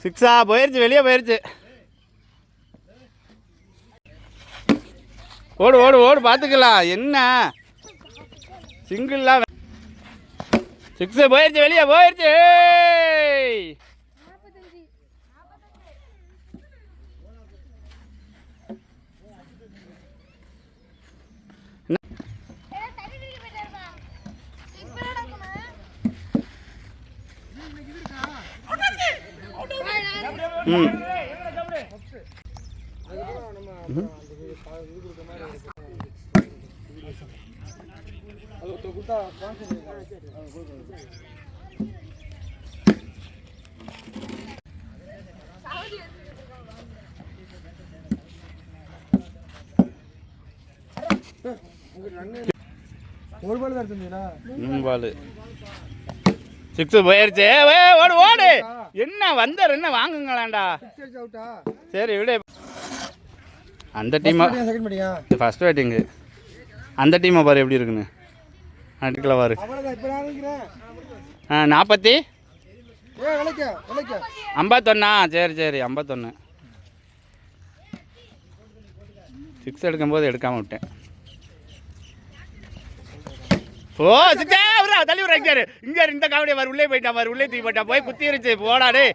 சிக்ஸா போயிருச்சு, வெளியே போயிருச்சு. ஓடு ஓடு ஓடு, பார்த்துக்கலாம். என்ன சிங்கிள்லாம் சிக்ஸு போயிருச்சு, வெளியே போயிருச்சு. ம் ஒரு பால் தான் எடுத்துட்டீங்களா? 3 பால். சிக்ஸு போயிருச்சு. ஓடு ஓடு. என்ன வந்தார், என்ன வாங்குங்களாண்டா. சரி விடு. அந்த டீமா ஃபர்ஸ்ட் பேட்டிங்கு. அந்த டீமை பாரு எப்படி இருக்குன்னு. அடிக்கல பாரு. 40 51. சரி சரி 51. சிக்ஸ் எடுக்கும்போது எடுக்காமல் விட்டேன். ஓ சிக்ஸா தள்ளி விட்ற. இங்கே இந்த காமெடியை பாரு. உள்ளே போயிட்டான் பாரு. உள்ளே தூக்கி போயிட்டான். போய் குத்திருச்சு. போடாடே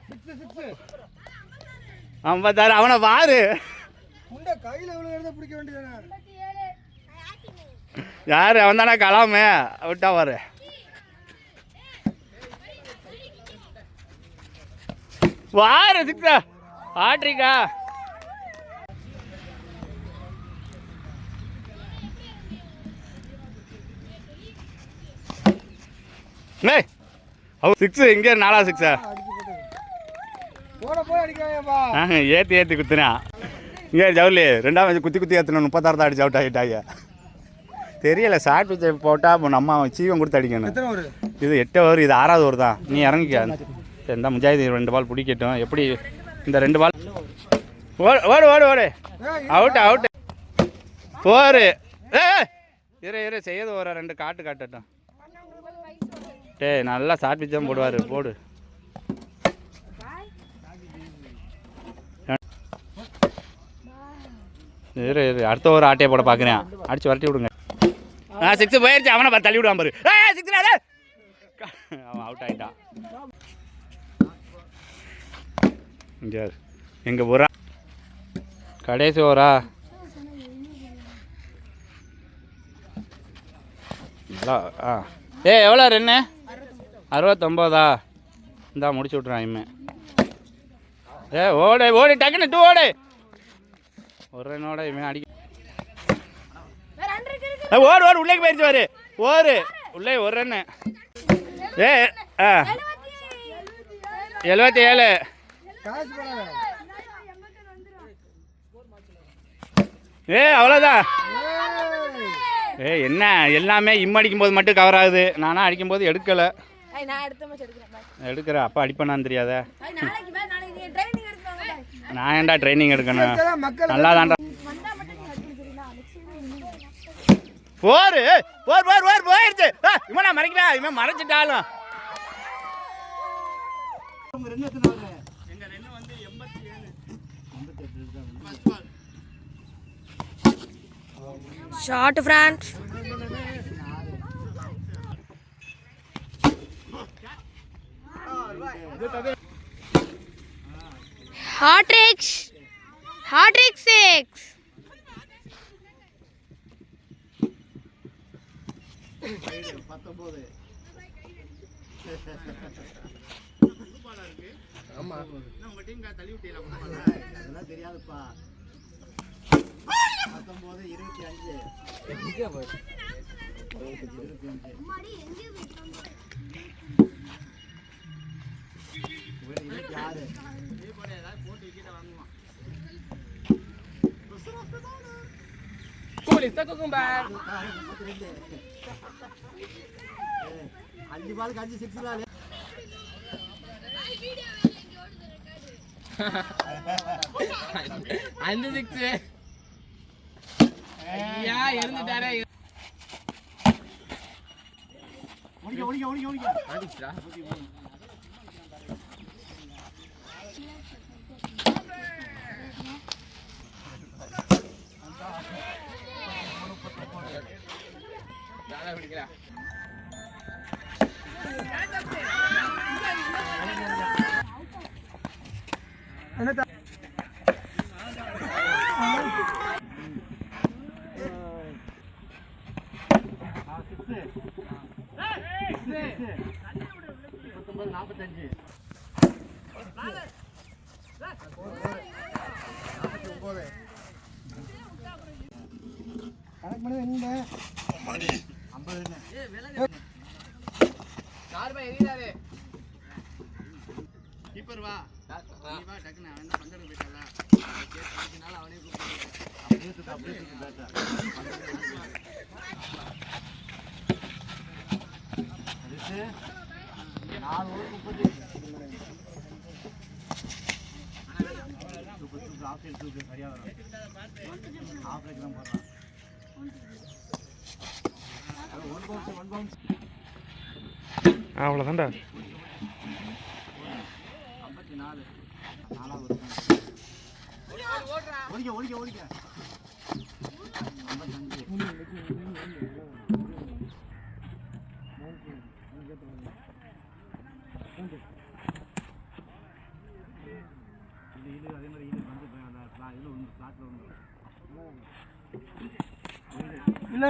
56. அவனை பாரு. யாரு அவன் தானே கலாமே விட்டா பாரு. வாரு சிக்ஸா ஆட்ரிக்கா. ஏய் அவ 6 இங்கே 4 6. ஏற்றி குத்துனா இங்கே ஜவுலி 2வது குத்தி ஏற்றணும். 36 தான் அடிச்சு அவுட் ஆகிட்டாங்க. தெரியல. ஷார்ட் பிச்சை போட்டால் இப்போ நம்ம சீவம் கொடுத்து அடிக்கணும். இது 8 ஓவர், இது 6வது ஓவர் தான். நீ இறங்கிக்க. சரி இந்த முஜாஹித் 2 பால் பிடிக்கட்டும். எப்படி இந்த 2 பால் ஓடு ஓடு ஓடு. Out out 4. இரு செய்யது ஒரு 2 காட்டட்டும். டேய் நல்லா ஷார்ட் பிச் தான் போடுவார். போடு. இரு அடுத்த ஒரு ஆட்டையை போட பார்க்குறேன். அடிச்சு வரட்டி விடுங்க. 6 போயிருச்சு. அவனை தள்ளி விடுவான் பாரு. 6 அவன் அவுட் ஆகிட்டான். இங்கே எங்கே போகிறா கடைசி ஓரா. எவ்வளோ ரன்னு? 69. இந்தா முடிச்சு விட்றான் இம்மே. ஓடு ஓடு டக்குன்னு 2 ஓடு. ஒரு ரன்னோட இவன் அடிக்க. ஓடு ஓடு உள்ளே போயிடுச்சு பாரு. ஓடு உள்ளே ஒரு ரன்னு. 77. அவ்வளோதான். என்ன எல்லாமே அடிக்கும் போது மட்டும் கவர் ஆகுது. நானா அடிக்கும்போது எடுக்கலை. எடுக்கிறேன். அப்போ அடிப்பேனான்னு தெரியாத. நான் ஏன்டா ட்ரைனிங் எடுக்கணும்? நல்லா தான்டா. போயிருச்சு. இவன் மறைக்கிறேன். இவன் மறைச்சிட்டாலும் ஷார்ட் ஃப்ரான்ஸ். ஹாட்ரிக் 6. ஆமா உங்க டீம் தள்ளி விட்டீங்களா? அதெல்லாம் தெரியாதுப்பா. 19 25 எங்க போய் 25 அம்மாடி எங்க போய் 26 இதே போல ஏதாவது போட்டு விக்கெட் வாங்குவான். கோலி தக்கும் பார் 5 பால் 5 6 தான். அந்த 6 ஐயா இருந்துட்டாரே. ஓடிங்க அடிச்சா கணக்கு பண்ணி எங்க கீப்பர் வா நீ வா டக்குனு அவன் தான் பந்தருக்கு போயிட்டால அவனே அப்படியே பேட்டா நாலு ஓவர் 30 ஆஃப்லைன் தூக்கு சரியா வரும் ஆஃப்லைன் தான் போடுறான் ஒன் பவுன்ஸ் அவ்வளோதான்டா 54 நாலாவது ஓடிக்க 55 இது அதே மாதிரி இது வந்து இதில் ஒன்று ஃப்ளாட்டில் ஒன்று இல்லை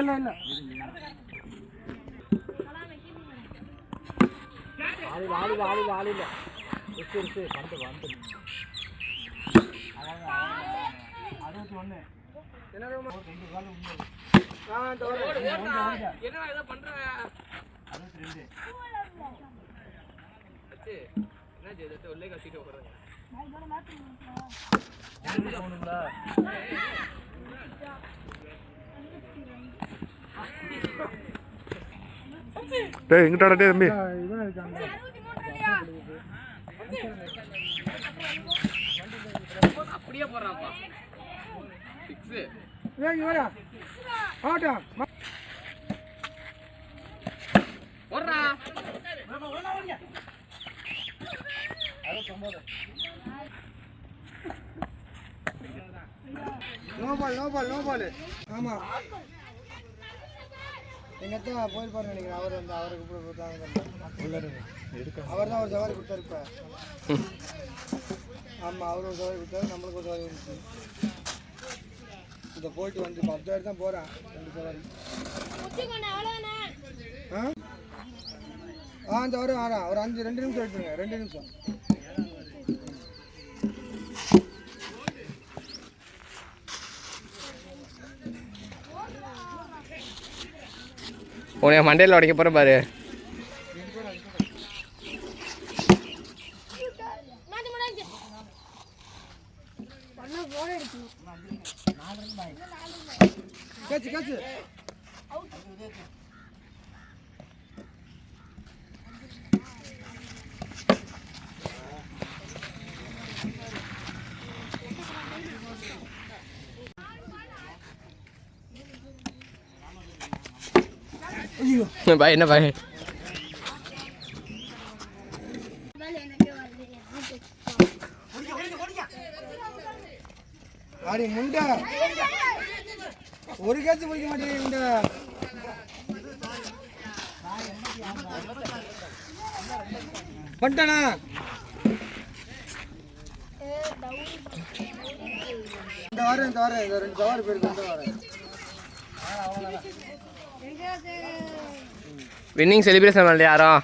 ஆளு இல்லை இருக்கு பந்து 61 என்ன ஏதோ பண்ற 62 என்ன செய்து உள்ளே கட்டிட்டு போறாங்க டேய் எங்கிட்டாடா டேய் தம்பி அப்படியே போறான்ப்பா 6 ஏய் வாடா ஆடா ஓடுறா 69 நோ பால் ஆமா எங்க அத்தா போயிருப்பாரு நினைக்கிறேன் அவர் வந்து அவருக்கு அவர் தான் ஒரு சவாரி கொடுத்தாரு இப்போ ஆமாம் அவர் ஒரு சவாரி கொடுத்தாரு நம்மளுக்கு ஒரு சவாரி இருந்துச்சு இந்த போயிட்டு வந்து 10 தான் போகிறேன் 2 சவாரி இந்த வரும் ஒரு 2 நிமிஷம் எடுத்துருங்க 2 நிமிஷம் உன்னை மண்டையில் உடைக்க போகிற பாரு கேச்சு பாய் என்ன பாய் அடி முண்டா ஒரு கேட்ச் பிடிக்க மாட்டேங்குது பண்ணிட்டானா இந்த வாரம் 2 சவாரி போயிருக்கு இந்த வாரம் வின்னிங் செலிப்ரேஷன் பண்ணல யாரும்